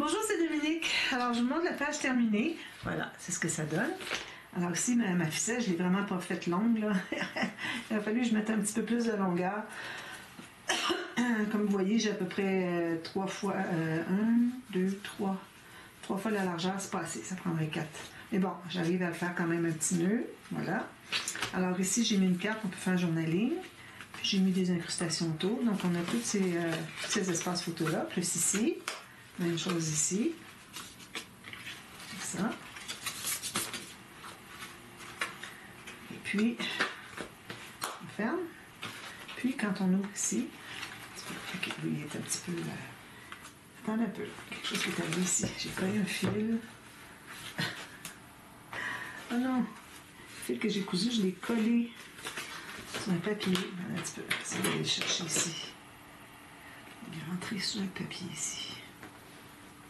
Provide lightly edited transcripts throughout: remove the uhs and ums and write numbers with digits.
Bonjour, c'est Dominique. Alors, je vous montre la page terminée. Voilà, c'est ce que ça donne. Alors ici, ma ficelle, je ne l'ai vraiment pas faite longue, là. Il a fallu que je mette un petit peu plus de longueur. Comme vous voyez, j'ai à peu près 3 fois, 3 fois la largeur, c'est pas assez, ça prendrait 4. Mais bon, j'arrive à faire quand même un petit nœud, voilà. Alors ici, j'ai mis une carte, on peut faire un journaling. Puis j'ai mis des incrustations autour, donc on a tous ces espaces photos-là. Plus ici, même chose ici. Comme ça. Et puis, on ferme. Puis quand on ouvre ici, okay, lui, il est un petit peu... attendez un peu, quelque chose qui est arrivé ici. J'ai collé un fil. Oh non! Le fil que j'ai cousu, je l'ai collé sur un papier. Un petit peu. Ça va aller le chercher ici. Il est rentré sur un papier ici.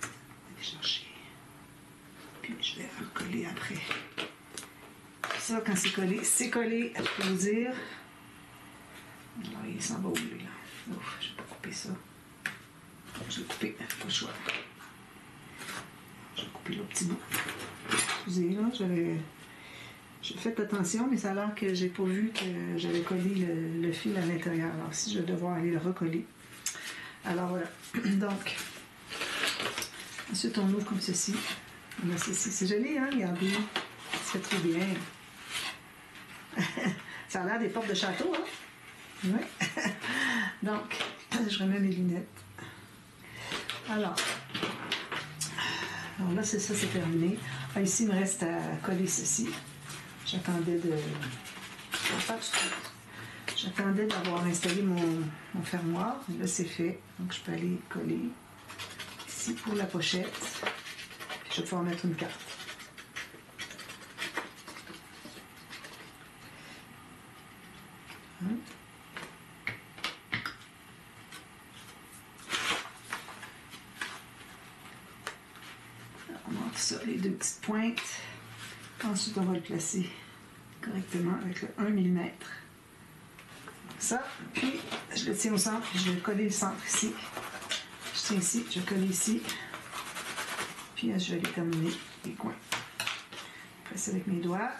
Je vais aller chercher. Puis je vais recoller après. Ça, quand c'est collé, je peux vous dire. Alors, il s'en va où, lui, là? Ouf, je vais pas couper ça. Je vais couper, pas le choix. Je vais couper le petit bout. Excusez, là, j'ai fait attention, mais ça a l'air que j'ai pas vu que j'avais collé le fil à l'intérieur. Alors, si je vais devoir aller le recoller. Alors, voilà. Donc, ensuite, on ouvre comme ceci. C'est joli, hein? Regardez. Ça fait trop bien. Ça a l'air des portes de château, hein? Oui. Donc, je remets mes lunettes. Alors là, c'est ça, c'est terminé. Ah, ici, il me reste à coller ceci. J'attendais d'avoir installé mon fermoir. Là, c'est fait. Donc, je peux aller coller ici pour la pochette. Puis, je vais pouvoir mettre une carte. Hein? On monte ça, les deux petites pointes. Ensuite, on va le placer correctement avec le 1 mm. Ça, puis je le tiens au centre, puis je vais coller le centre ici. Je tiens ici, je colle ici. Puis je vais aller terminer les coins. Je presse avec mes doigts.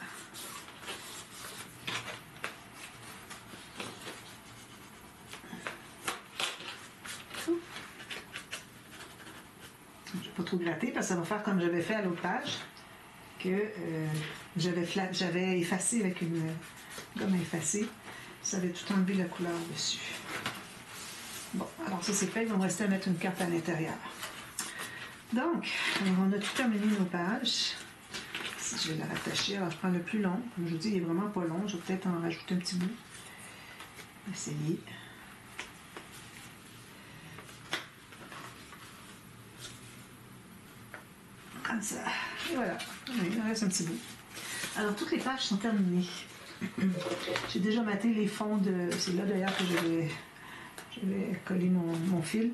Je ne vais pas trop gratter parce que ça va faire comme j'avais fait à l'autre page. Que j'avais effacé avec une gomme effacée. Ça avait tout enlevé la couleur dessus. Bon, alors ça c'est fait, il va me rester à mettre une carte à l'intérieur. Donc, alors on a tout terminé nos pages. Si je vais la rattacher, alors je prends le plus long. Comme je vous dis, il est vraiment pas long. Je vais peut-être en rajouter un petit bout. Essayer. Comme ça. Et voilà, il en reste un petit bout. Alors, toutes les pages sont terminées. J'ai déjà maté les fonds de... C'est là d'ailleurs que j'avais collé mon fil.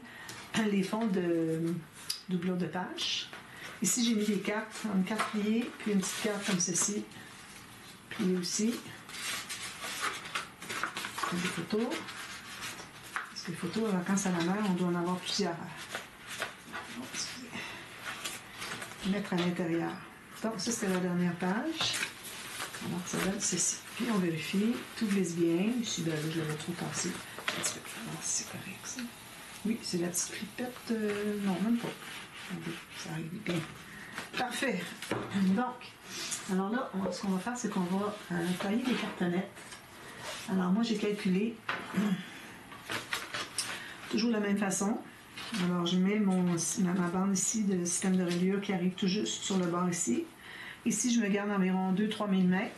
Les fonds de doublure de page. Ici, j'ai mis des cartes. Une carte pliée, puis une petite carte comme ceci. Pliée aussi. Des photos. Parce que les photos, en vacances à la mer, on doit en avoir plusieurs. Mettre à l'intérieur. Donc, ça, c'était la dernière page. Alors, ça donne ceci. Puis, on vérifie. Tout glisse bien. Ici, ben, là, je l'avais trop tassé. Un petit peu. Alors, c'est correct, ça. Oui, c'est la petite flippette. Non, même pas. Ça arrive bien. Parfait. Donc, alors là, ce qu'on va faire, c'est qu'on va tailler des cartonnettes. Alors, moi, j'ai calculé toujours de la même façon. Alors, je mets ma bande ici de système de reliure qui arrive tout juste sur le bord ici. Ici, je me garde environ 2-3 mm.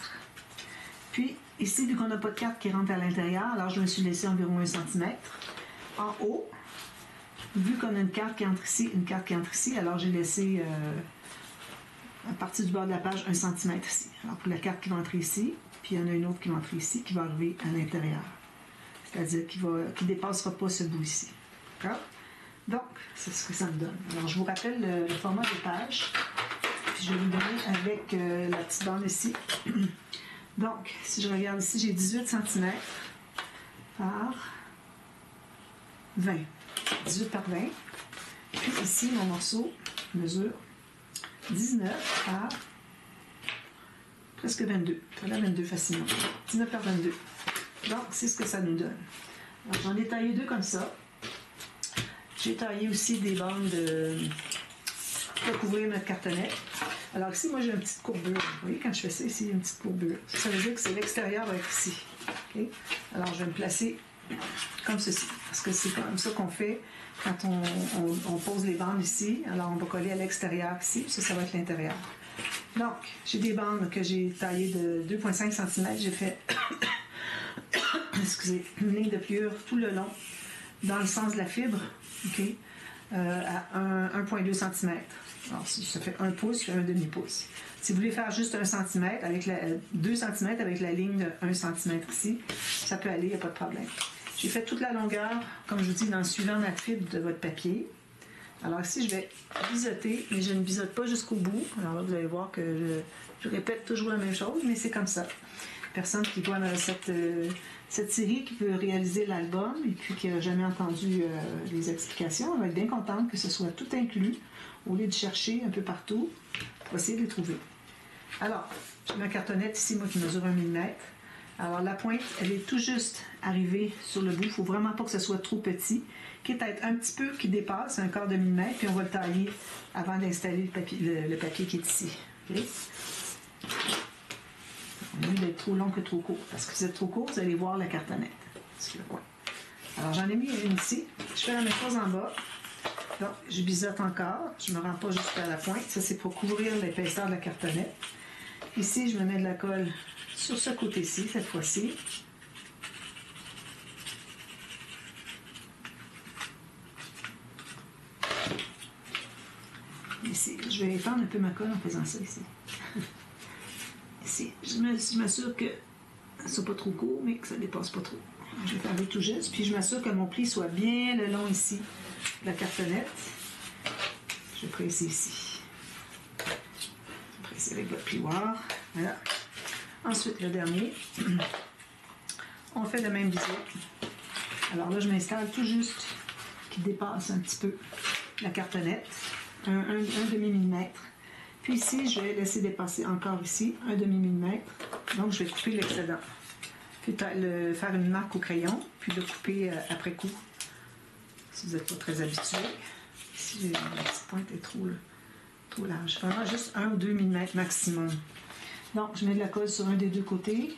Puis, ici, vu qu'on n'a pas de carte qui rentre à l'intérieur, alors je me suis laissé environ 1 cm. En haut, vu qu'on a une carte qui entre ici, une carte qui entre ici, alors j'ai laissé à partir du bord de la page 1 cm ici. Alors, pour la carte qui va entrer ici, puis il y en a une autre qui va entrer ici, qui va arriver à l'intérieur. C'est-à-dire qui ne dépassera pas ce bout ici. D'accord? Donc, c'est ce que ça me donne. Alors, je vous rappelle le format des pages. Puis, je vais vous donner avec la petite bande ici. Donc, si je regarde ici, j'ai 18 cm par 20. 18 par 20. Puis ici, mon morceau, qui mesure 19 par presque 22. Ça fait 22 facilement. 19 par 22. Donc, c'est ce que ça nous donne. J'en ai taillé 2 comme ça. J'ai taillé aussi des bandes pour couvrir notre cartonnet. Alors ici, moi, j'ai une petite courbure. Vous voyez, quand je fais ça, ici, il y a une petite courbure. Ça veut dire que c'est l'extérieur va être ici. Okay? Alors, je vais me placer comme ceci. Parce que c'est comme ça qu'on fait quand on pose les bandes ici. Alors, on va coller à l'extérieur ici. Ça va être l'intérieur. Donc, j'ai des bandes que j'ai taillées de 2,5 cm. J'ai fait excusez, une ligne de pliure tout le long dans le sens de la fibre. Okay? À 1,2 cm. Alors, si ça fait 1 pouce, je fais un demi-pouce. Si vous voulez faire juste 1 cm, avec 2 cm avec la ligne de 1 cm ici, ça peut aller, il n'y a pas de problème. J'ai fait toute la longueur, comme je vous dis, dans le suivant la fibre de votre papier. Alors ici, je vais biseauter, mais je ne biseaute pas jusqu'au bout. Alors là, vous allez voir que je répète toujours la même chose, mais c'est comme ça. Personne qui voit cette série qui peut réaliser l'album et puis qui n'a jamais entendu les explications, on va être bien contente que ce soit tout inclus au lieu de chercher un peu partout pour essayer de les trouver. Alors, j'ai ma cartonnette ici, moi qui mesure 1 mm. Alors la pointe, elle est tout juste arrivée sur le bout. Il ne faut vraiment pas que ce soit trop petit. Quitte à être un petit peu qui dépasse, 1/4 de millimètre, puis on va le tailler avant d'installer le papier qui est ici. Okay? Au lieu d'être trop long que trop court. Parce que si vous êtes trop court, vous allez voir la cartonnette sur le coin. Alors j'en ai mis une ici. Je fais la même chose en bas. Donc je biseaute encore. Je ne me rends pas jusqu'à la pointe. Ça, c'est pour couvrir l'épaisseur de la cartonnette. Ici, je me mets de la colle sur ce côté-ci, cette fois-ci. Ici, je vais étendre un peu ma colle en faisant ça ici. Ici, je m'assure que ça ne soit pas trop court, mais que ça ne dépasse pas trop. Je vais faire tout juste, puis je m'assure que mon pli soit bien le long ici de la cartonnette. Je vais presser ici. Presser avec votre plioir. Voilà. Ensuite, le dernier. On fait le même biseau. Alors là, je m'installe tout juste qui dépasse un petit peu la cartonnette. Un demi-millimètre. Puis ici, je vais laisser dépasser encore ici, un demi-millimètre. Donc, je vais couper l'excédent. Puis faire une marque au crayon, puis le couper après coup. Si vous n'êtes pas très habitué. Ici, la petite pointe est trop large. Vraiment juste 1 ou 2 mm maximum. Donc, je mets de la colle sur un des deux côtés.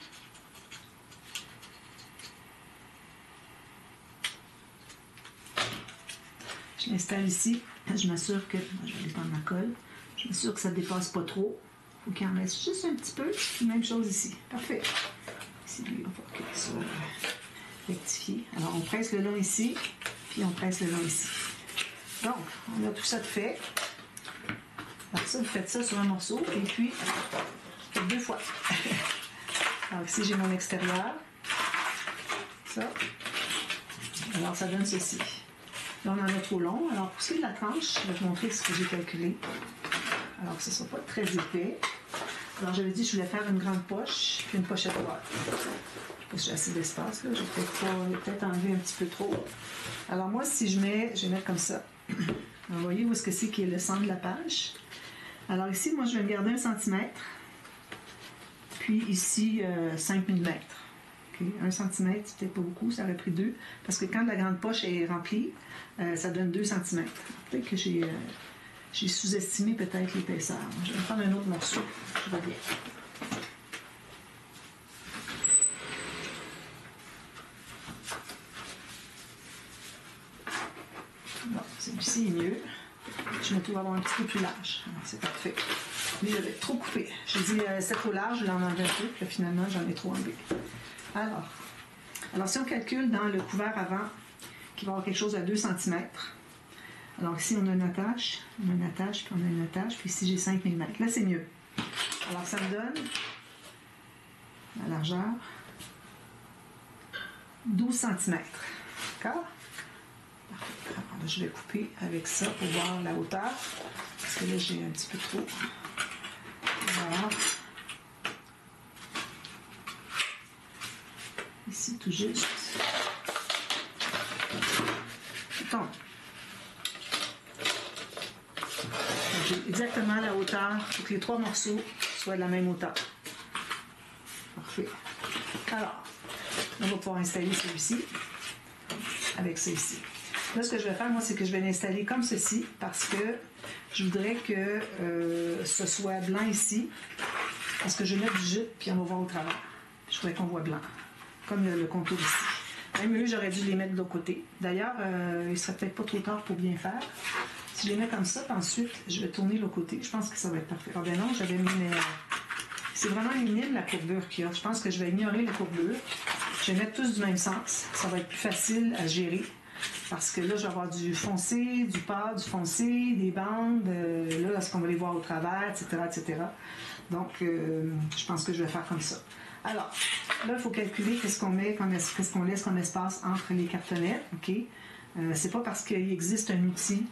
Je l'installe ici. Je m'assure que... Je vais dépendre ma colle. Je m'assure que ça ne dépasse pas trop. Il faut qu'il en reste juste un petit peu. Puis même chose ici. Parfait. Ici, lui, on va que ça rectifier. Alors, on presse le long ici. Puis on presse le long ici. Donc, on a tout ça de fait. Alors ça, vous faites ça sur un morceau. Et puis, faites 2 fois. Alors ici, j'ai mon extérieur. Ça. Alors, ça donne ceci. Là, on en a trop long. Alors, pour ce qui est de la tranche, je vais vous montrer ce que j'ai calculé. Alors, que ce ne soit pas très épais. Alors, j'avais dit que je voulais faire une grande poche, puis une pochette droite. Je ne sais pas si j'ai assez d'espace, là. Je vais peut-être enlever un petit peu trop. Alors, moi, si je vais mettre comme ça. Alors, vous voyez où est-ce que c'est qui est le centre de la page. Alors, ici, moi, je vais me garder 1 cm. Puis, ici, 5 mm. Okay. 1 cm, c'est peut-être pas beaucoup, ça aurait pris 2. Parce que quand la grande poche est remplie, ça donne 2 cm. Peut-être que j'ai sous-estimé peut-être l'épaisseur. Je vais prendre un autre morceau. Je vais bien. Bon, celui-ci est mieux. Je me trouve avoir un petit peu plus large. C'est parfait. Lui, je l'ai trop coupé. J'ai dit c'est trop large, je l'en enlevé un peu, puis finalement, j'en ai trop enlevé. Alors, si on calcule dans le couvert avant, qu'il va y avoir quelque chose à 2 cm, alors ici, on a une attache, puis on a une attache, puis ici, j'ai 5 mm. Là, c'est mieux. Alors, ça me donne la largeur 12 cm. D'accord? Parfait. Alors là, je vais couper avec ça pour voir la hauteur, parce que là, j'ai un petit peu trop. Voilà. Ici, tout juste. j'ai exactement la hauteur, il faut que les 3 morceaux soient de la même hauteur. Parfait. Alors, on va pouvoir installer celui-ci avec celui-ci. Là, ce que je vais faire, moi, c'est que je vais l'installer comme ceci parce que je voudrais que ce soit blanc ici parce que je vais mettre du jute puis on va voir au travers. Je voudrais qu'on voit blanc, comme le contour ici. Même mieux, j'aurais dû les mettre de l'autre côté. D'ailleurs, il serait peut-être pas trop tard pour bien faire. Si je les mets comme ça, puis ensuite, je vais tourner de l'autre côté. Je pense que ça va être parfait. Ah ben non, j'avais mis... C'est vraiment minime la courbure qu'il y a. Je pense que je vais ignorer les courbures. Je vais mettre tous du même sens. Ça va être plus facile à gérer. Parce que là, je vais avoir du foncé, du pâle, du foncé, des bandes. Là, est-ce qu'on va les voir au travers, etc., etc. Donc, je pense que je vais faire comme ça. Alors, là, il faut calculer qu'est-ce qu'on met, qu'est-ce qu'on laisse comme espace entre les cartonnettes. OK? C'est pas parce qu'il existe un outil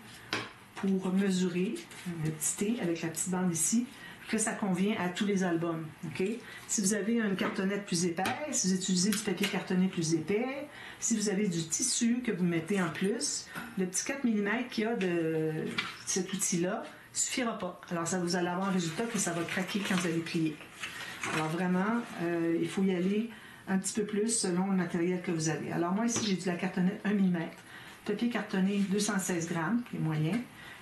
pour mesurer le petit T avec la petite bande ici que ça convient à tous les albums. Okay? Si vous avez une cartonnette plus épaisse, si vous utilisez du papier cartonné plus épais, si vous avez du tissu que vous mettez en plus, le petit 4 mm qu'il y a de cet outil-là ne suffira pas. Alors, ça vous allez avoir un résultat que ça va craquer quand vous allez plier. Alors, vraiment, il faut y aller un petit peu plus selon le matériel que vous avez. Alors, moi, ici, j'ai de la cartonnette 1 mm, papier cartonné 216 grammes, qui est moyen.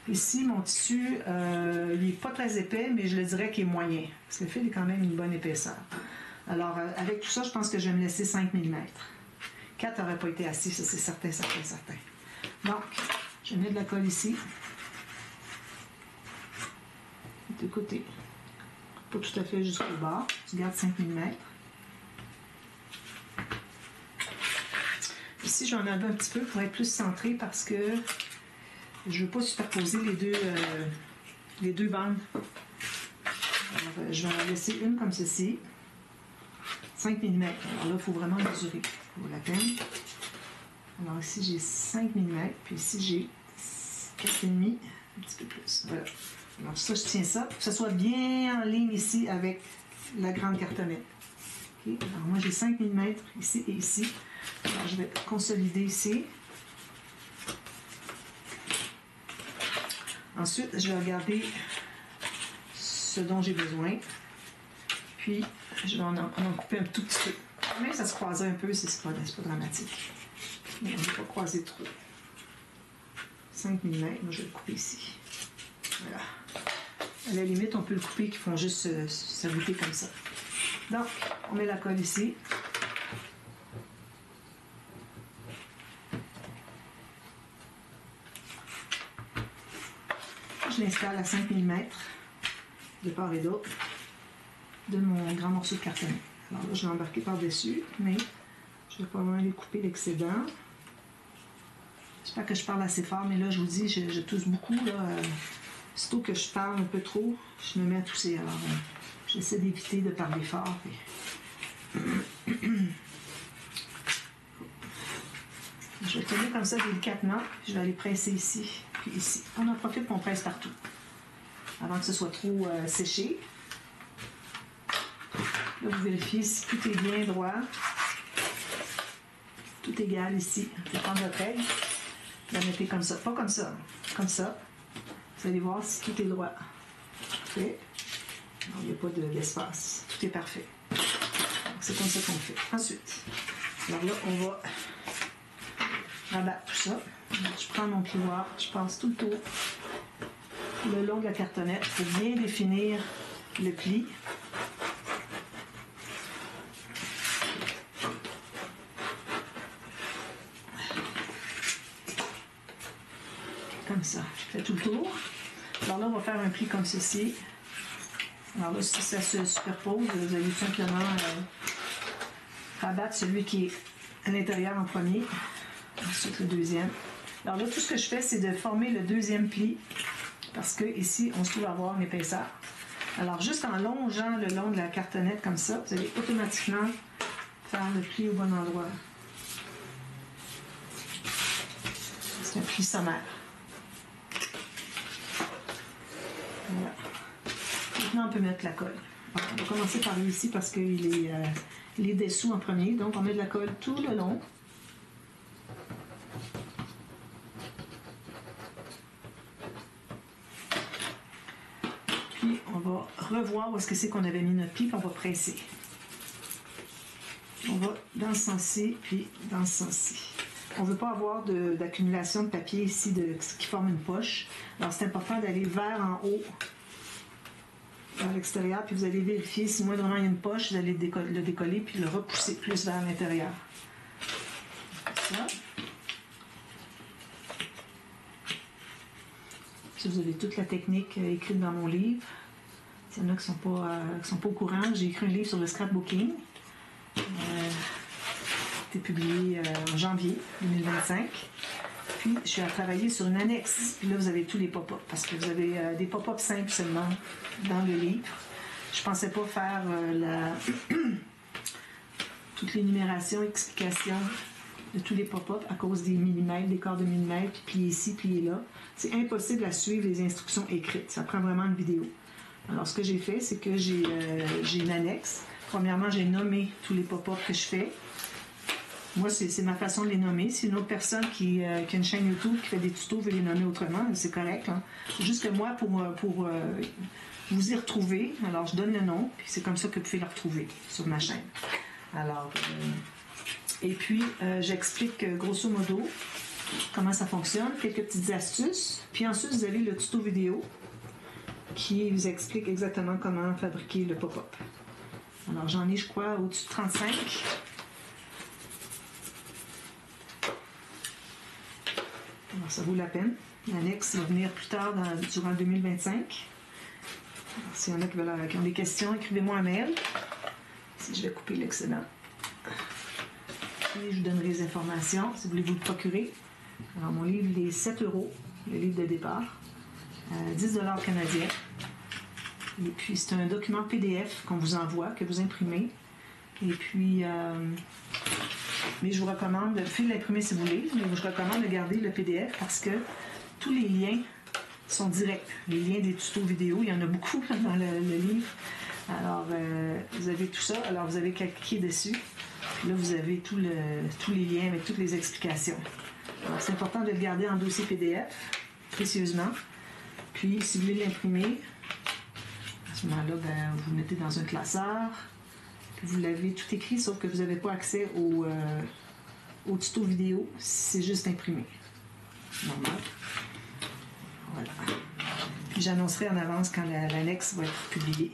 Ici, mon tissu, il n'est pas très épais, mais je le dirais qu'il est moyen, parce que le fil est quand même une bonne épaisseur. Alors, avec tout ça, je pense que je vais me laisser 5 mm. 4 n'aurait pas été assez, ça c'est certain. Donc, je mets de la colle ici. De côté. Pas tout à fait jusqu'au bas. Je garde 5 mm. Ici, j'en avais un petit peu pour être plus centré parce que je ne veux pas superposer les deux bandes. Alors, je vais en laisser une comme ceci. 5 mm. Alors là, il faut vraiment mesurer. Ça vaut la peine. Alors ici, j'ai 5 mm. Puis ici, j'ai 4,5. Un petit peu plus. Voilà. Alors ça, je tiens ça pour que ça soit bien en ligne ici avec la grande cartonnette. Okay. Alors moi, j'ai 5 mm ici et ici. Alors je vais consolider ici. Ensuite, je vais regarder ce dont j'ai besoin. Puis, je vais en couper un tout petit peu. Mais ça se croise un peu, c'est pas dramatique. Mais on ne va pas croiser trop. 5 mm, moi je vais le couper ici. Voilà. À la limite, on peut le couper qui font juste s'ajouter comme ça. Donc, on met la colle ici. Je l'installe à 5 mm de part et d'autre de mon grand morceau de carton. Alors là, je l'ai embarqué par-dessus, mais je vais probablement aller couper l'excédent. J'espère que je parle assez fort, mais là, je vous dis, je tousse beaucoup. Sitôt que je parle un peu trop, je me mets à tousser. Alors, j'essaie d'éviter de parler fort. Je vais tourner comme ça délicatement. Je vais aller presser ici, puis ici. On en profite pour on presse partout, avant que ce soit trop séché. Là, vous vérifiez si tout est bien droit. Tout égal ici. Vous allez prendre votre règle. Vous la mettez comme ça. Pas comme ça. Comme ça. Vous allez voir si tout est droit. Parfait. Il n'y a pas d'espace. Tout est parfait. C'est comme ça qu'on fait. Ensuite, alors là, on va rabattre tout ça. Je prends mon plioir. Je passe tout le tour le long de la cartonnette pour bien définir le pli. Comme ça. Je fais tout le tour. Alors là, on va faire un pli comme ceci. Alors là, si ça se superpose, vous allez simplement rabattre celui qui est à l'intérieur en premier. Ensuite, le deuxième. Alors là, tout ce que je fais, c'est de former le deuxième pli. Parce que ici, on se trouve avoir une épaisseur. Alors, juste en longeant le long de la cartonnette comme ça, vous allez automatiquement faire le pli au bon endroit. C'est un pli sommaire. Voilà. Maintenant, on peut mettre la colle. Alors, on va commencer par ici parce qu'il est dessous en premier. Donc, on met de la colle tout le long. Puis, on va revoir où est-ce que c'est qu'on avait mis notre pli, puis on va presser. On va dans ce sens-ci, puis dans ce sens-ci. On ne veut pas avoir d'accumulation de papier ici qui forme une poche. Alors, c'est important d'aller vers en haut, vers l'extérieur, puis vous allez vérifier si moindrement il y a une poche, vous allez le décoller, puis le repousser plus vers l'intérieur. Comme ça. Si vous avez toute la technique écrite dans mon livre, s'il y en a qui ne sont pas au courant, j'ai écrit un livre sur le scrapbooking. C'était publié en janvier 2025. Puis, je suis à travailler sur une annexe. Puis là, vous avez tous les pop-up parce que vous avez des pop-up simples seulement dans le livre. Je ne pensais pas faire toute l'énumération, explication de tous les pop-up à cause des millimètres, des quarts de millimètre, puis plier ici, plier là. C'est impossible à suivre les instructions écrites. Ça prend vraiment une vidéo. Alors, ce que j'ai fait, c'est que j'ai une annexe. Premièrement, j'ai nommé tous les pop-up que je fais. Moi, c'est ma façon de les nommer. Si une autre personne qui a une chaîne YouTube qui fait des tutos veut les nommer autrement, c'est correct. Hein? C'est juste que moi, pour vous y retrouver, alors je donne le nom, puis c'est comme ça que vous pouvez le retrouver sur ma chaîne. Alors, et puis, j'explique grosso modo comment ça fonctionne, quelques petites astuces. Puis ensuite, vous avez le tuto vidéo qui vous explique exactement comment fabriquer le pop-up. Alors, j'en ai, je crois, au-dessus de 35. Alors, ça vaut la peine. L'annexe va venir plus tard durant 2025. Alors, s'il y en a qui ont des questions, écrivez-moi un mail. Si je vais couper l'excédent. Et je vous donnerai les informations si vous voulez vous le procurer. Alors, mon livre, il est 7 €, le livre de départ. 10 $ canadiens. Et puis, c'est un document PDF qu'on vous envoie, que vous imprimez. Et puis, mais je vous recommande, vous pouvez l'imprimer si vous voulez, mais je vous recommande de garder le PDF parce que tous les liens sont directs. Les liens des tutos vidéo, il y en a beaucoup dans le livre. Alors, vous avez tout ça. Alors, vous avez qu'à cliquer dessus. Puis là, vous avez tous les liens avec toutes les explications. Alors, c'est important de le garder en dossier PDF, précieusement. Puis, si vous voulez l'imprimer, à ce moment-là, vous le mettez dans un classeur. Puis vous l'avez tout écrit, sauf que vous n'avez pas accès au tuto vidéo. C'est juste imprimé. Normal. Voilà. Puis j'annoncerai en avance quand l'annexe va être publiée.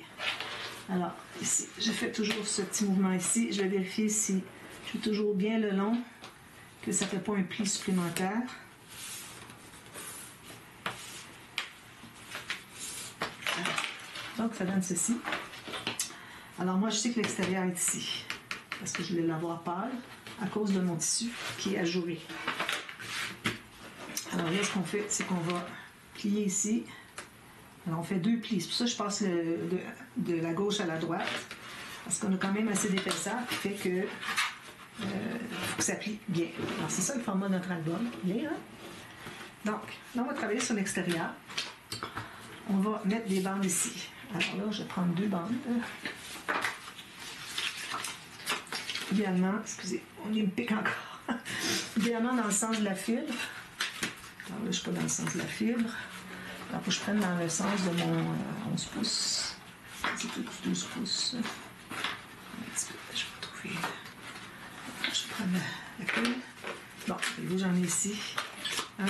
Alors, ici, je fais toujours ce petit mouvement ici. Je vais vérifier si je suis toujours bien le long, que ça ne fait pas un pli supplémentaire. Donc, ça donne ceci. Alors, moi, je sais que l'extérieur est ici, parce que je voulais l'avoir pâle, à cause de mon tissu qui est ajouré. Alors, là, ce qu'on fait, c'est qu'on va plier ici. Alors, on fait 2 plis. C'est pour ça que je passe de la gauche à la droite, parce qu'on a quand même assez d'épaisseur qui fait que faut que ça plie bien. Alors, c'est ça le format de notre album. Bien, hein? Donc, là, on va travailler sur l'extérieur. On va mettre des bandes ici. Alors là, je vais prendre 2 bandes. Idéalement, excusez, il me pique encore. Idéalement dans le sens de la fibre. Alors là, je ne suis pas dans le sens de la fibre. Alors, il faut que je prenne dans le sens de mon 11 pouces. C'est tout 12 pouces. Un petit peu, je vais retrouver. Je vais prendre la queue. Bon, voyez-vous, j'en ai ici. 1,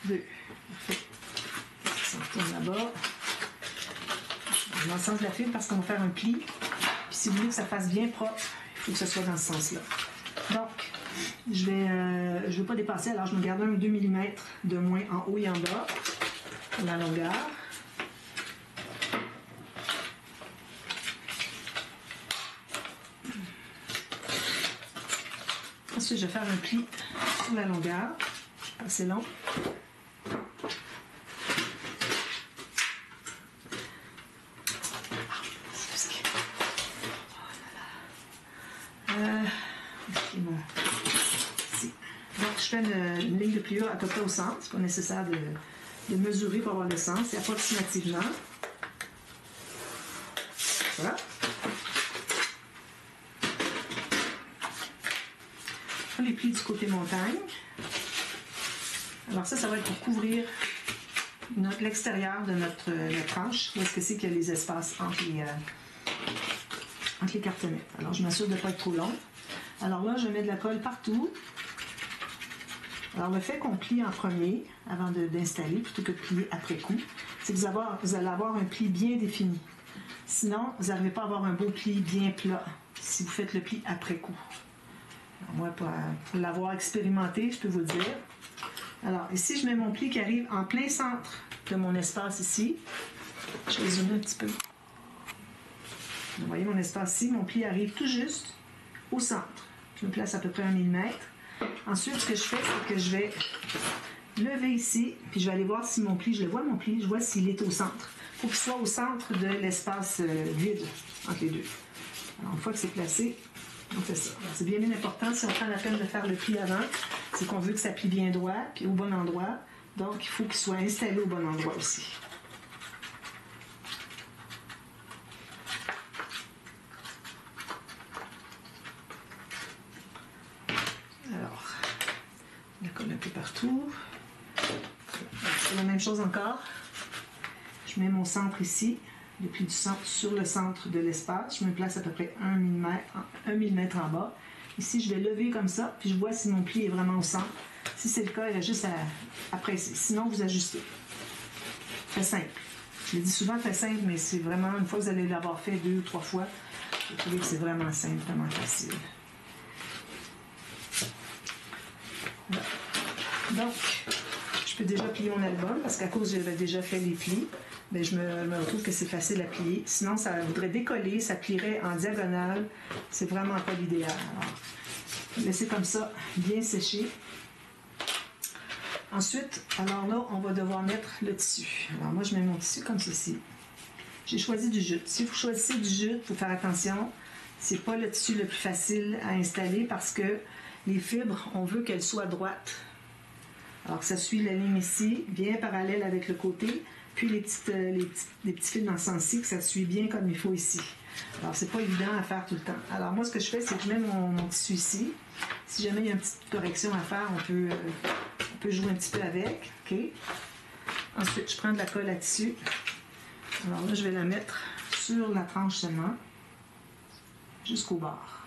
2. Parfait. Ça retourne là-bas. Dans le sens de la fibre parce qu'on va faire un pli. Puis si vous voulez que ça fasse bien propre, il faut que ce soit dans ce sens-là. Donc, je vais pas dépasser, alors je me garde un 2 mm de moins en haut et en bas, la longueur. Ensuite, je vais faire un pli sur la longueur, assez long. Une ligne de pliure à peu près au centre. C'est pas nécessaire de mesurer pour avoir le sens. C'est approximativement. Voilà. On les plie du côté montagne. Alors ça va être pour couvrir l'extérieur de notre tranche, où est-ce que c'est qu'il y a les espaces entre les cartonnettes. Alors, je m'assure de ne pas être trop long. Alors là, je mets de la colle partout. Alors, le fait qu'on plie en premier, avant d'installer, plutôt que de plier après coup, c'est que vous allez avoir un pli bien défini. Sinon, vous n'arrivez pas à avoir un beau pli bien plat si vous faites le pli après coup. Alors, moi, pour l'avoir expérimenté, je peux vous le dire. Alors, ici, je mets mon pli qui arrive en plein centre de mon espace ici. Je vais zoomer un petit peu. Vous voyez mon espace ici, mon pli arrive tout juste au centre. Je me place à peu près 1 mm. Ensuite, ce que je fais, c'est que je vais lever ici, puis je vais aller voir si mon pli, je le vois mon pli, je vois s'il est au centre. Il faut qu'il soit au centre de l'espace vide entre les deux. Alors, une fois que c'est placé, on fait ça. C'est bien important, si on prend la peine de faire le pli avant, c'est qu'on veut que ça plie bien droit, puis au bon endroit. Donc, il faut qu'il soit installé au bon endroit aussi. Alors, la colle un peu partout. C'est la même chose encore. Je mets mon centre ici, le pli du centre sur le centre de l'espace. Je me place à peu près 1 mm en bas. Ici, je vais lever comme ça, puis je vois si mon pli est vraiment au centre. Si c'est le cas, il y a juste à presser. Sinon, vous ajustez. Très simple. Je le dis souvent, très simple, mais c'est vraiment, une fois que vous allez l'avoir fait 2 ou 3 fois, vous trouvez que c'est vraiment simple, vraiment facile. Voilà. Donc, je peux déjà plier mon album, parce qu'à cause j'avais déjà fait les plis, mais je me retrouve que c'est facile à plier. Sinon, ça voudrait décoller, ça plierait en diagonale. C'est vraiment pas l'idéal. Alors, laissez comme ça, bien sécher. Ensuite, alors là, on va devoir mettre le tissu. Alors moi, je mets mon tissu comme ceci. J'ai choisi du jute. Si vous choisissez du jute, il faut faire attention. C'est pas le tissu le plus facile à installer parce que les fibres, on veut qu'elles soient droites. Alors que ça suit la ligne ici, bien parallèle avec le côté. Puis les petits fils dans ce sens-ci, que ça suit bien comme il faut ici. Alors, c'est pas évident à faire tout le temps. Alors, moi, ce que je fais, c'est que je mets mon tissu ici. Si jamais il y a une petite correction à faire, on peut jouer un petit peu avec. OK? Ensuite, je prends de la colle à tissu. Alors là, je vais la mettre sur la tranche seulement, jusqu'au bord.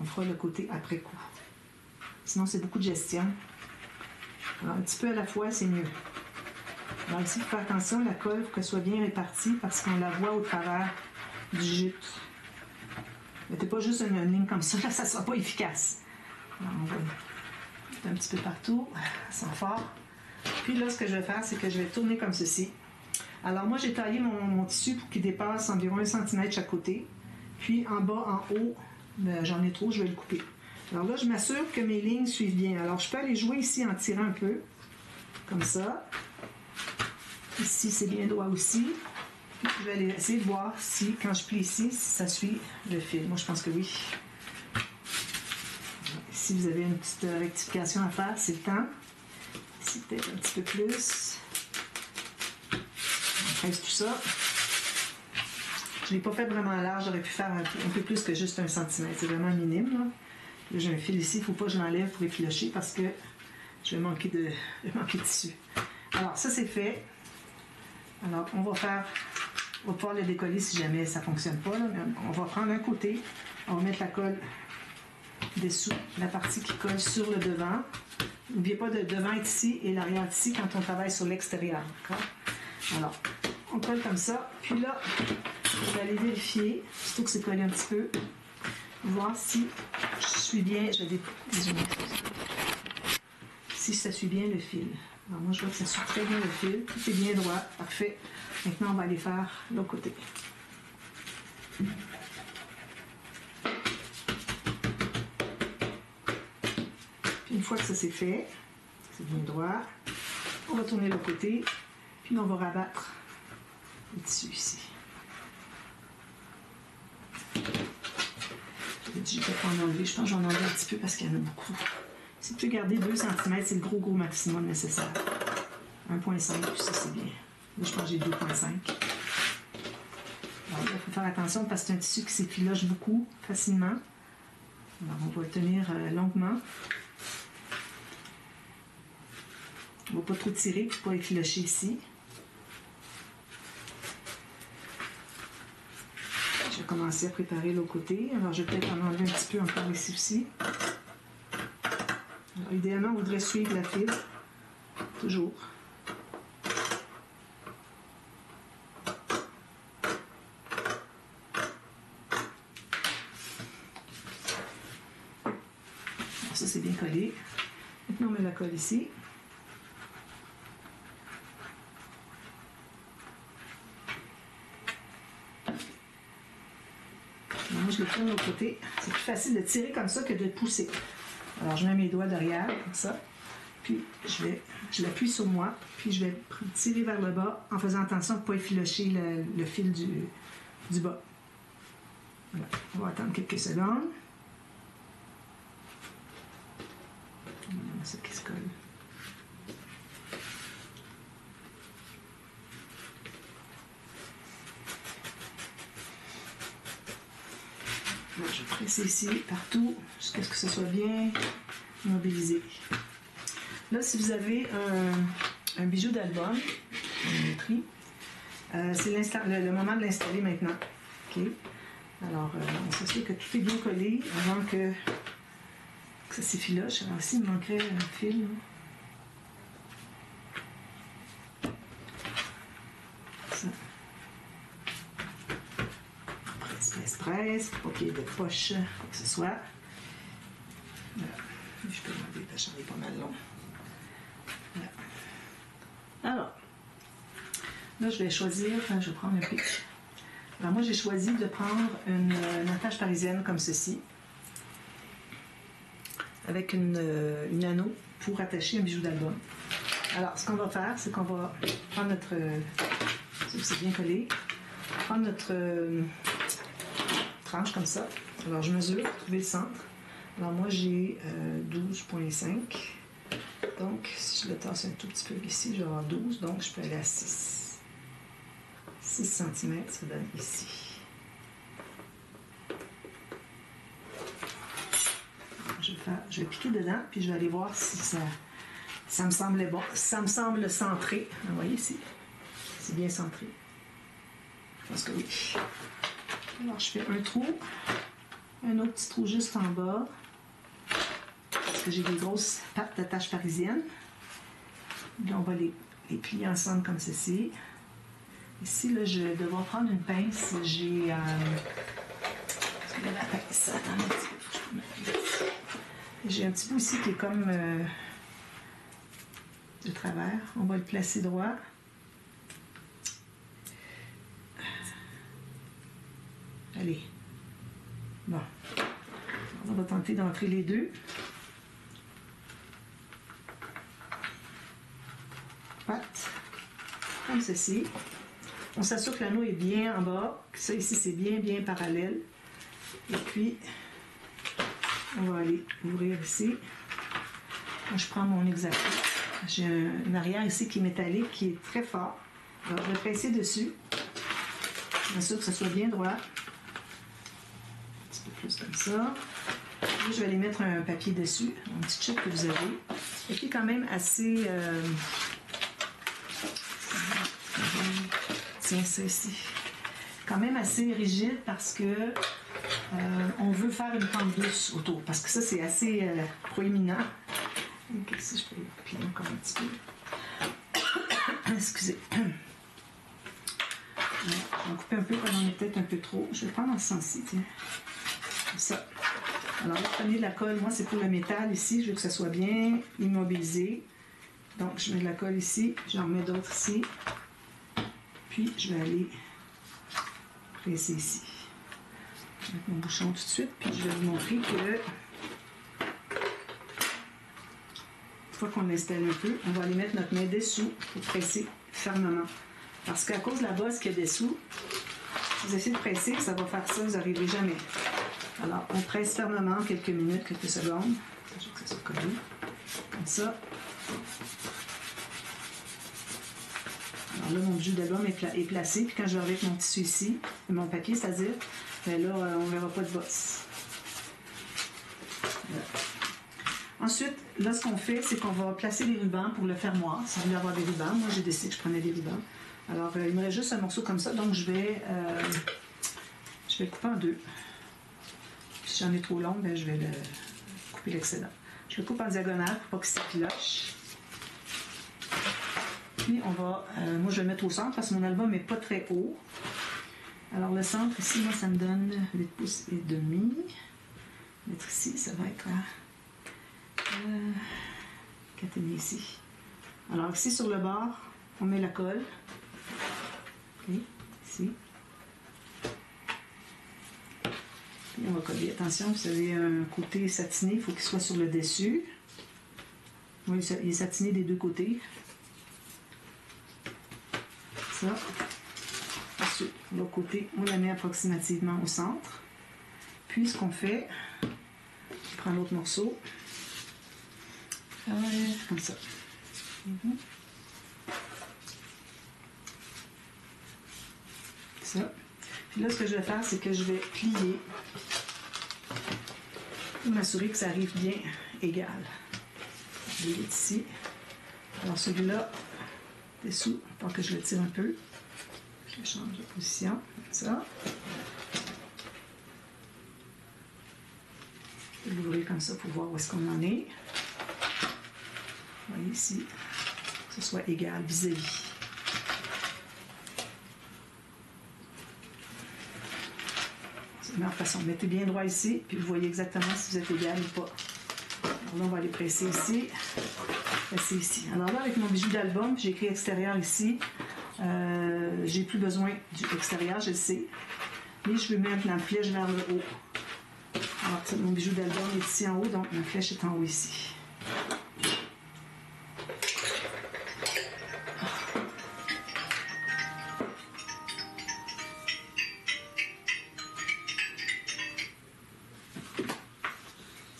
On fera le côté après coup. Sinon, c'est beaucoup de gestion. Alors, un petit peu à la fois, c'est mieux. Alors ici, il faut faire attention, la colle, il faut qu'elle soit bien répartie parce qu'on la voit au travers du jute. Mettez pas juste une ligne comme ça, là, ça ne sera pas efficace. Alors, on va mettre un petit peu partout, sans fort. Puis là, ce que je vais faire, c'est que je vais tourner comme ceci. Alors moi, j'ai taillé mon tissu pour qu'il dépasse environ 1 cm chaque côté. Puis en bas, en haut, j'en ai trop, je vais le couper. Alors là, je m'assure que mes lignes suivent bien. Alors, je peux aller jouer ici en tirant un peu, comme ça. Ici, c'est bien droit aussi. Puis, je vais aller essayer de voir si, quand je plie ici, si ça suit le fil. Moi, je pense que oui. Ici, vous avez une petite rectification à faire, c'est le temps. Ici, peut-être un petit peu plus. On presse tout ça. Je ne l'ai pas fait vraiment large, j'aurais pu faire un peu plus que juste 1 cm. C'est vraiment minime, là. Là, j'ai un fil ici, il ne faut pas que je l'enlève pour effilocher parce que je vais manquer de tissu. Alors, ça, c'est fait. Alors, on va pouvoir le décoller si jamais ça ne fonctionne pas. Là, mais on va prendre un côté, on va mettre la colle dessous, la partie qui colle sur le devant. N'oubliez pas de devant est ici et l'arrière ici quand on travaille sur l'extérieur. Alors, on colle comme ça. Puis là, je vais aller vérifier, surtout que c'est collé un petit peu, voir si je suis bien. Je vais si ça suit bien le fil. Alors moi, je vois que ça suit très bien le fil. Tout est bien droit. Parfait. Maintenant, on va aller faire l'autre côté. Puis une fois que ça c'est fait, c'est bien droit, on va tourner l'autre côté, puis on va rabattre le tissu ici. Je vais pas en enlever. Je pense que j'en enlève un petit peu parce qu'il y en a beaucoup. Si vous pouvez garder 2 cm, c'est le gros maximum nécessaire. 1,5, puis ça c'est bien. Là, je pense que j'ai 2,5. Alors, il faut faire attention parce que c'est un tissu qui s'effiloche beaucoup, facilement. Alors, on va le tenir longuement. ne vais pas trop tirer pour pas effilocher ici. Je vais commencer à préparer l'autre côté. Alors, je vais peut-être en enlever un petit peu encore ici aussi. Alors, idéalement, on voudrait suivre la file. Toujours. Alors, ça, c'est bien collé. Maintenant, on met la colle ici. Moi, je le tourne de l'autre côté. C'est plus facile de tirer comme ça que de le pousser. Alors, je mets mes doigts derrière, comme ça. Puis, je l'appuie sur moi. Puis, je vais tirer vers le bas en faisant attention de ne pas effilocher le fil du bas. Voilà. On va attendre quelques secondes. On a ça qui se colle. Là, je presse ici, partout, jusqu'à ce que ce soit bien mobilisé. Là, si vous avez un bijou d'album, c'est le moment de l'installer maintenant. Okay. Alors, on s'assure que tout est bien collé avant que ça s'effiloche. Alors ici, il me manquerait un fil. Ça. Presse, pour pas qu'il y ait de poche, quoi que ce soit. Voilà. Je peux l'enlever parce que j'en ai pas mal long. Voilà. Alors, là, je vais choisir, je vais prendre un pic. Alors, moi, j'ai choisi de prendre une attache parisienne comme ceci, avec une anneau pour attacher un bijou d'album. Alors, ce qu'on va faire, c'est qu'on va prendre notre... c'est bien collé. Prendre notre... comme ça. Alors, je mesure, trouver le centre. Alors, moi, j'ai 12,5. Donc, si je le tasse un tout petit peu ici, je vais avoir 12. Donc, je peux aller à 6. 6 cm, ça donne ici. Je vais piquer dedans, puis je vais aller voir si ça me semblait bon. Ça me semble centré. Vous voyez ici? C'est bien centré. Je pense que oui. Alors, je fais un trou, un autre petit trou juste en bas, parce que j'ai des grosses pattes d'attache parisienne. Là, on va les plier ensemble comme ceci. Ici, là, je vais devoir prendre une pince. J'ai... Est-ce que la pince? Attends un petit peu, faut que je me mette. J'ai un petit bout ici qui est comme de travers. On va le placer droit. Allez. Bon. On va tenter d'entrer les deux. Patte. Comme ceci. On s'assure que l'anneau est bien en bas. Que ça ici, c'est bien parallèle. Et puis, on va aller ouvrir ici. Moi, je prends mon Exacto. J'ai un arrière ici qui est métallique, qui est très fort. Alors, je vais presser dessus. Je m'assure que ça soit bien droit. Plus comme ça. Là, je vais aller mettre un papier dessus, un petit chip que vous avez. Et puis quand même assez... Tiens, ça ici. Quand même assez rigide parce que on veut faire une pente douce autour. Parce que ça, c'est assez proéminent. Donc ici, je peux le plier encore un petit peu. Excusez. On va couper un peu quand on est peut-être un peu trop. Je vais prendre dans ce sens-ci, tiens. Ça. Alors, là, prenez de la colle. Moi, c'est pour le métal ici. Je veux que ça soit bien immobilisé. Donc, je mets de la colle ici. J'en mets d'autres ici. Puis, je vais aller presser ici. Je vais mettre mon bouchon tout de suite. Puis, je vais vous montrer que une fois qu'on l'installe un peu, on va aller mettre notre main dessous pour presser fermement. Parce qu'à cause de la bosse qu'il y a dessous, si vous essayez de presser, ça va faire ça, vous n'arriverez jamais. Alors, on presse fermement quelques minutes, quelques secondes. Je veux que ça soit collé. Comme ça. Alors là, mon bijou d'album est placé. Puis quand je vais avec mon tissu ici, mon papier, c'est-à-dire, ben là, on ne verra pas de bosse. Voilà. Ensuite, là, ce qu'on fait, c'est qu'on va placer les rubans pour le fermoir. Si vous voulez avoir des rubans, moi j'ai décidé que je prenais des rubans. Alors, il me reste juste un morceau comme ça, donc je vais le couper en deux. Si j'en ai trop long, ben, je vais couper l'excédent. Je le coupe en diagonale pour pas qu'il s'effiloche. Puis on va, moi je vais le mettre au centre parce que mon album n'est pas très haut. Alors le centre ici, moi ça me donne 8 pouces et demi. Mettre ici, ça va être à 4,5 ici. Alors ici sur le bord, on met la colle. Okay, ici. Puis on va coller. Attention, vous avez un côté satiné, il faut qu'il soit sur le dessus. Oui, il est satiné des deux côtés. Ça. Ensuite, l'autre côté, on la met approximativement au centre. Puis ce qu'on fait, je prends l'autre morceau. Comme ça. Ça. Puis là, ce que je vais faire, c'est que je vais plier pour m'assurer que ça arrive bien égal. Je vais ici. Alors celui-là, dessous, pour que je le tire un peu. Je change de position, comme ça. Je vais l'ouvrir comme ça pour voir où est-ce qu'on en est. Vous voyez ici, que ce soit égal vis-à-vis. C'est la meilleure façon. Mettez bien droit ici, puis vous voyez exactement si vous êtes égal ou pas. Alors là, on va aller presser ici. Presser ici. Alors là, avec mon bijou d'album, j'ai écrit extérieur ici. J'ai plus besoin du extérieur, je le sais. Mais je veux mettre la flèche vers le haut. Alors, mon bijou d'album est ici en haut, donc ma flèche est en haut ici.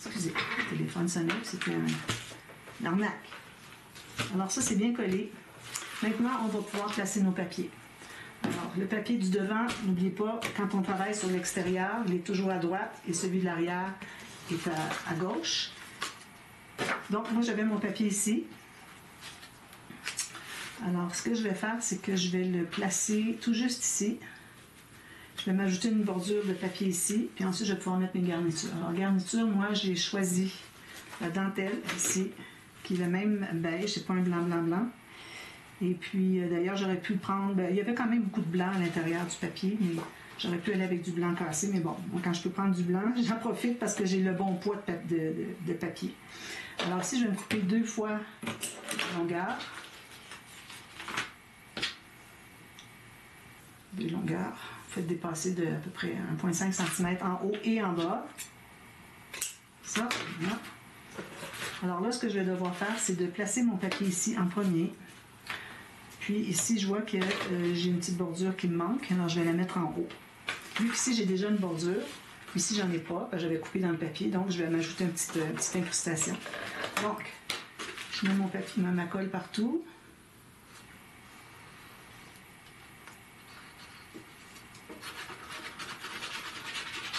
Excusez, le téléphone sonnait, c'était une arnaque. Alors ça, c'est bien collé. Maintenant, on va pouvoir placer nos papiers. Alors, le papier du devant, n'oubliez pas, quand on travaille sur l'extérieur, il est toujours à droite et celui de l'arrière est à gauche. Donc, moi, j'avais mon papier ici. Alors, ce que je vais faire, c'est que je vais le placer tout juste ici. Je vais m'ajouter une bordure de papier ici, puis ensuite, je vais pouvoir mettre mes garnitures. Alors, garniture, moi, j'ai choisi la dentelle ici, qui est le même beige, c'est pas un blanc. Et puis, d'ailleurs, j'aurais pu prendre... il y avait quand même beaucoup de blanc à l'intérieur du papier, mais j'aurais pu aller avec du blanc cassé. Mais bon, moi, quand je peux prendre du blanc, j'en profite parce que j'ai le bon poids de papier. Alors ici, je vais me couper 2 fois la longueur. 2 longueurs. Faites dépasser de à peu près 1,5 cm en haut et en bas. Ça, là. Alors là, ce que je vais devoir faire, c'est de placer mon papier ici en premier. Puis ici, je vois que j'ai une petite bordure qui me manque, alors je vais la mettre en haut. Vu qu'ici, j'ai déjà une bordure, ici, j'en ai pas, j'avais coupé dans le papier, donc je vais m'ajouter une petite incrustation. Donc, je mets mon papier, ma colle partout.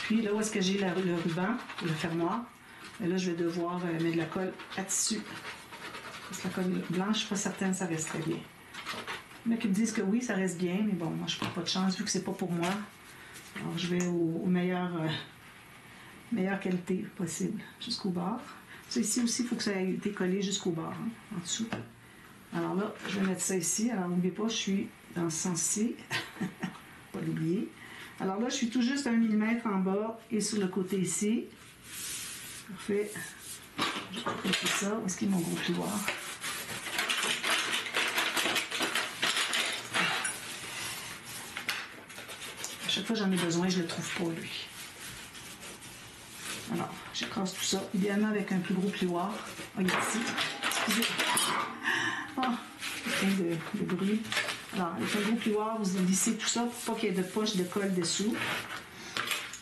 Puis là, où est-ce que j'ai le ruban pour le fermoir? Et là, je vais devoir mettre de la colle à tissu. Parce que la colle blanche, je ne suis pas certaine que ça reste très bien. Il y en a qui me disent que oui, ça reste bien, mais bon, moi, je ne prends pas de chance vu que c'est pas pour moi. Alors, je vais au meilleure qualité possible, jusqu'au bord. Ça, ici aussi, il faut que ça ait été collé jusqu'au bord, hein, en dessous. Alors là, je vais mettre ça ici. Alors, n'oubliez pas, je suis dans ce sens-ci. Pas l'oublier. Alors là, je suis tout juste 1 mm en bas et sur le côté ici. Parfait. Je vais couper ça. Où est-ce qu'il est mon gros plioir? À chaque fois que j'en ai besoin, je ne le trouve pas, lui. Alors, j'écrase tout ça, idéalement avec un plus gros plioir. Regardez ici. Excusez. Ah, plein de bruit. Alors, avec un gros plioir, vous lissez tout ça pour pas qu'il y ait de poche de colle dessous.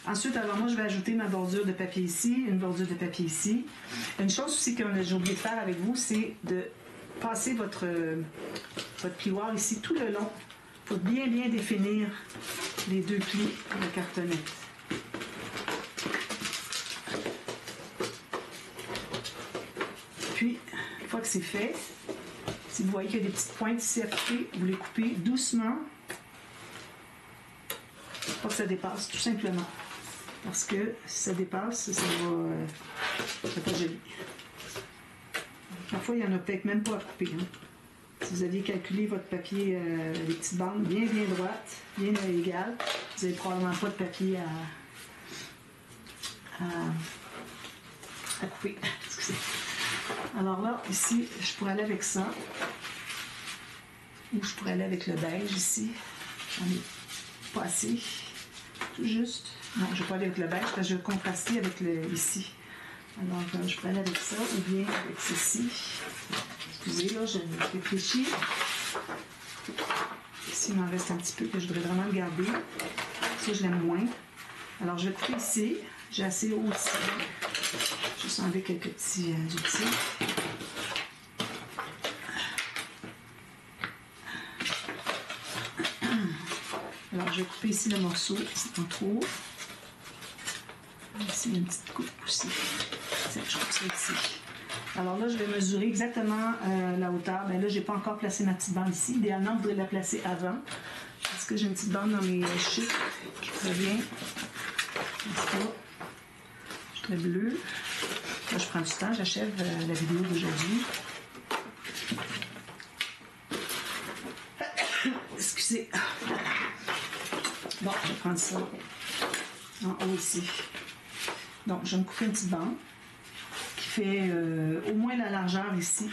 Ensuite, alors moi, je vais ajouter ma bordure de papier ici, une bordure de papier ici. Une chose aussi que j'ai oublié de faire avec vous, c'est de passer votre plioir ici tout le long. Il faut bien définir les 2 plis de cartonnette. fois que c'est fait, si vous voyez qu'il y a des petites pointes ici à couper, vous les coupez doucement. Pour pas que ça dépasse, tout simplement. Parce que si ça dépasse, ça va pas joli. Parfois, il n'y en a peut-être même pas à couper. Hein. Si vous aviez calculé votre papier, les petites bandes bien droites, bien égales, vous n'avez probablement pas de papier à couper. Excusez. Alors là, ici, je pourrais aller avec ça. Ou je pourrais aller avec le beige ici. J'en ai pas assez. Tout juste. Non, je vais pas aller avec le beige parce que je vais contraster avec le ici. Alors, je pourrais aller avec ça ou bien avec ceci. Excusez, là, je réfléchis. Ici, il m'en reste un petit peu que je voudrais vraiment le garder. Ça, je l'aime moins. Alors, je vais couper ici. J'ai assez haut ici. Je vais enlever quelques petits outils. Alors, je vais couper ici le morceau, c'est pas trop. Ici, il y a une petite coupe aussi. Tiens, je coupe ça ici. Alors là, je vais mesurer exactement la hauteur. Bien là, je n'ai pas encore placé ma petite bande ici. Idéalement, vous voudrez la placer avant. Parce que j'ai une petite bande dans mes chiffres qui provient. Je suis très bleu. Là, je prends du temps, j'achève la vidéo d'aujourd'hui. Excusez. Bon, je vais prendre ça en haut ici. Donc, je vais me couper une petite bande qui fait au moins la largeur ici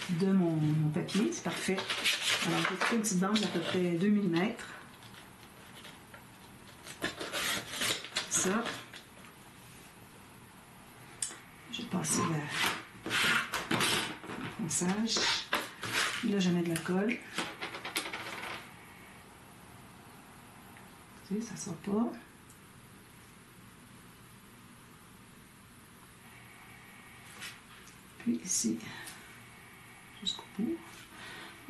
de mon papier. C'est parfait. Alors, je vais couper une petite bande d'à peu près 2 mm. Ça. Je vais passer le ponçage. Là, je mets de la colle. Ça ne sort pas. Puis ici, jusqu'au bout.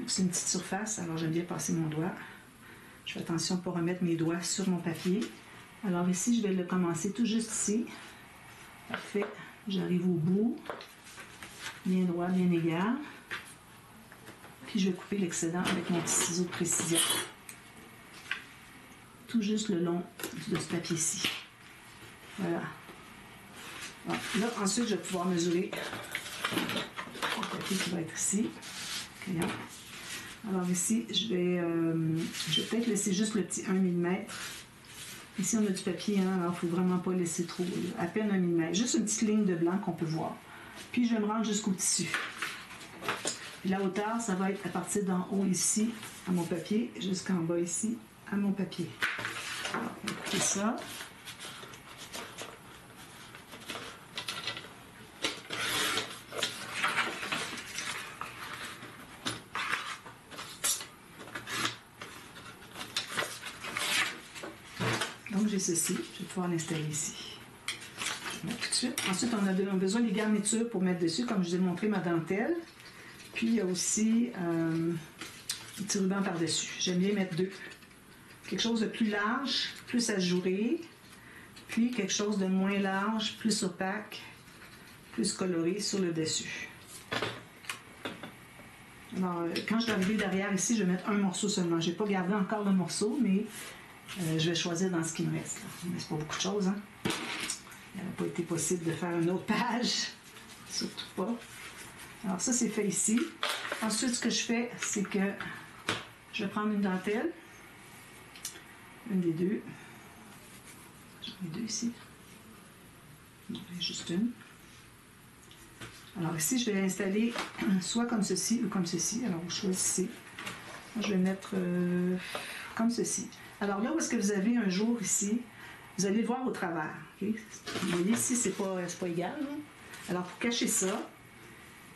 C'est une petite surface, alors j'aime bien passer mon doigt. Je fais attention pour remettre mes doigts sur mon papier. Alors ici, je vais le commencer tout juste ici. Parfait. J'arrive au bout. Bien droit, bien égal. Puis je vais couper l'excédent avec mon petit ciseau de précision. Tout juste le long de ce papier-ci. Voilà. Bon, là, ensuite, je vais pouvoir mesurer le papier qui va être ici. Crayon. Alors ici, je vais peut-être laisser juste le petit 1 mm. Ici, on a du papier, hein, alors il ne faut vraiment pas laisser trop, à peine 1 mm. Juste une petite ligne de blanc qu'on peut voir. Puis, je vais me rendre jusqu'au tissu. La hauteur, ça va être à partir d'en haut ici, à mon papier, jusqu'en bas ici, à mon papier. Alors, on va couper ça. Donc, j'ai ceci. Je vais pouvoir l'installer ici. Tout de suite. Ensuite, on a besoin des garnitures pour mettre dessus, comme je vous ai montré ma dentelle. Puis, il y a aussi un petit ruban par-dessus. J'aime bien mettre deux. Quelque chose de plus large, plus ajouré. Puis, quelque chose de moins large, plus opaque, plus coloré sur le dessus. Alors, quand je vais arriver derrière ici, je vais mettre un morceau seulement. Je n'ai pas gardé encore le morceau, mais je vais choisir dans ce qui me reste. Mais c'est pas beaucoup de choses, hein? Il n'aurait pas été possible de faire une autre page. Surtout pas. Alors ça, c'est fait ici. Ensuite, ce que je fais, c'est que je vais prendre une dentelle. Une des deux. J'en ai deux ici. Non, il y a juste une. Alors ici, je vais l'installer soit comme ceci ou comme ceci. Alors, vous choisissez. Moi, je vais mettre comme ceci. Alors là, où est-ce que vous avez un jour ici, vous allez le voir au travers. Okay? Vous voyez ici, c'est pas égal. Là. Alors, pour cacher ça,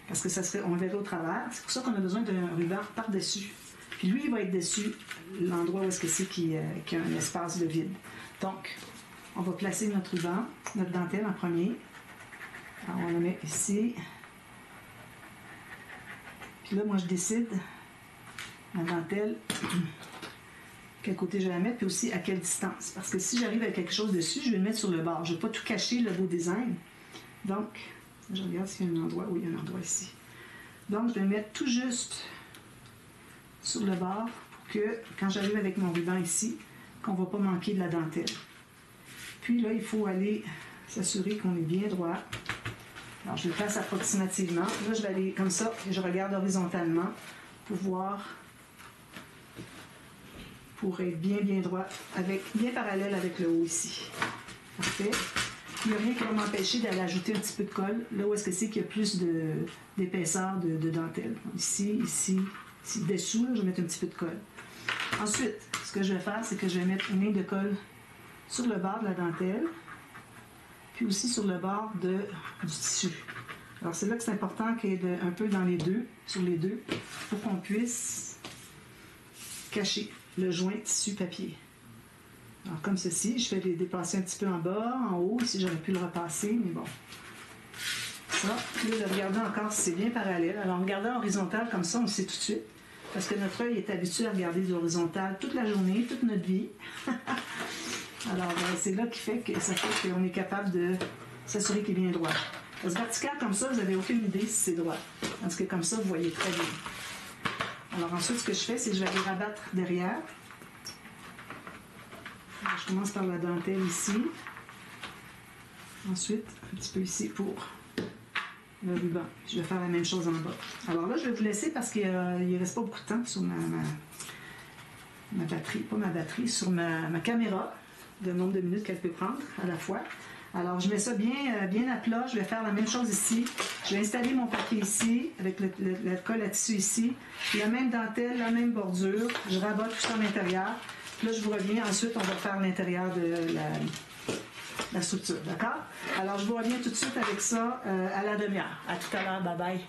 parce que ça serait, on le verrait au travers, c'est pour ça qu'on a besoin d'un ruban par-dessus. Puis lui, il va être dessus, l'endroit où est-ce que c'est qu'il y a un espace de vide. Donc, on va placer notre ruban, notre dentelle en premier. Alors, on le met ici. Puis là, moi, je décide, la dentelle, quel côté je vais la mettre, puis aussi à quelle distance. Parce que si j'arrive avec quelque chose dessus, je vais le mettre sur le bord. Je ne vais pas tout cacher, le beau design. Donc, je regarde s'il y a un endroit. Oui, il y a un endroit ici. Donc, je vais mettre tout juste sur le bord pour que, quand j'arrive avec mon ruban ici, qu'on ne va pas manquer de la dentelle. Puis là, il faut aller s'assurer qu'on est bien droit. Alors, je le place approximativement. Là, je vais aller comme ça et je regarde horizontalement pour voir, pour être bien droit, bien parallèle avec le haut ici. Parfait. Il n'y a rien qui va m'empêcher d'aller ajouter un petit peu de colle, là où est-ce que c'est qu'il y a plus d'épaisseur de dentelle. Ici, dessous, là, je vais mettre un petit peu de colle. Ensuite, ce que je vais faire, c'est que je vais mettre une ligne de colle sur le bord de la dentelle, puis aussi sur le bord du tissu. Alors, c'est là que c'est important qu'il y ait un peu sur les deux, pour qu'on puisse cacher le joint tissu-papier. Alors, comme ceci, je fais les dépasser un petit peu en bas, en haut, ici j'aurais pu le repasser, mais bon. Ça, puis là, de regarder encore si c'est bien parallèle. Alors, en regardant horizontal comme ça, on le sait tout de suite, parce que notre œil est habitué à regarder de l'horizontal toute la journée, toute notre vie. Alors, c'est là qui fait que ça fait qu'on est capable de s'assurer qu'il est bien droit. Parce que vertical comme ça, vous n'avez aucune idée si c'est droit. Tandis que comme ça, vous voyez très bien. Alors ensuite, ce que je fais, c'est que je vais aller rabattre derrière. Alors, je commence par la dentelle ici. Ensuite, un petit peu ici pour le ruban. Je vais faire la même chose en bas. Alors là, je vais vous laisser parce qu'il ne reste pas beaucoup de temps sur ma batterie, pas ma batterie, sur ma caméra, le nombre de minutes qu'elle peut prendre à la fois. Alors, je mets ça bien à plat. Je vais faire la même chose ici. Je vais installer mon papier ici, avec la colle à tissu ici. La même dentelle, la même bordure. Je rabats tout ça à l'intérieur. Là, je vous reviens. Ensuite, on va faire l'intérieur de la structure. D'accord? Alors, je vous reviens tout de suite avec ça à la demi-heure. À tout à l'heure. Bye bye.